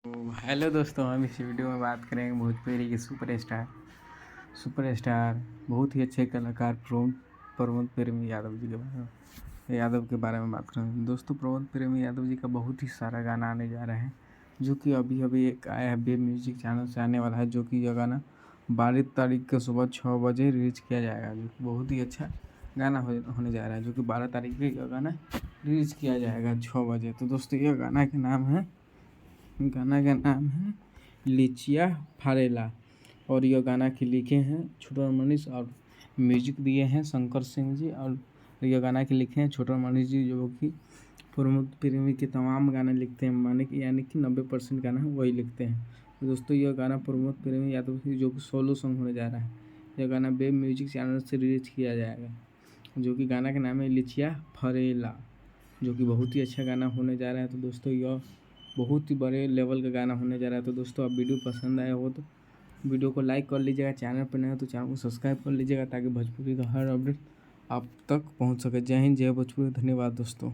तो हेलो दोस्तों, हम इस वीडियो में बात करेंगे भोजपुरी के सुपरस्टार बहुत ही अच्छे कलाकार प्रमोद प्रेमी यादव जी के बारे में बात करेंगे। दोस्तों, प्रमोद प्रेमी यादव जी का बहुत ही सारा गाना आने जा रहा है, जो कि अभी अभी एक आया है वेब म्यूजिक चैनल से आने वाला है, जो कि यह गाना 12 तारीख को सुबह 6 बजे रिलीज किया जाएगा, जो कि बहुत ही अच्छा गाना होने जा रहा है, जो कि 12 तारीख को यह गाना रिलीज किया जाएगा 6 बजे। तो दोस्तों, यह गाना का नाम है लिचिया फारेला, और यह गाना के लिखे हैं छोटा मनीष और म्यूजिक दिए हैं शंकर सिंह जी। और यह गाना के लिखे हैं छोटा मनीष जी, जो कि प्रमोद प्रेमी के तमाम गाने लिखते हैं, यानी कि 90% गाना वही लिखते हैं। तो दोस्तों, यह गाना प्रमोद प्रेमी यादव की जो कि सोलो सॉन्ग होने जा रहा है, यह गाना वेब म्यूजिक चैनल से रिलीज किया जाएगा, जो कि गाना का नाम है लिचिया फरेला, जो कि बहुत ही अच्छा गाना होने जा रहा है। तो दोस्तों, यह बहुत ही बड़े लेवल का गाना होने जा रहा है। तो दोस्तों, आप वीडियो पसंद आया हो तो वीडियो को लाइक कर लीजिएगा, चैनल पर नए हो तो चैनल को सब्सक्राइब कर लीजिएगा, ताकि भोजपुरी का हर अपडेट आप तक पहुंच सके। जय हिंद, जय भोजपुरी। धन्यवाद दोस्तों।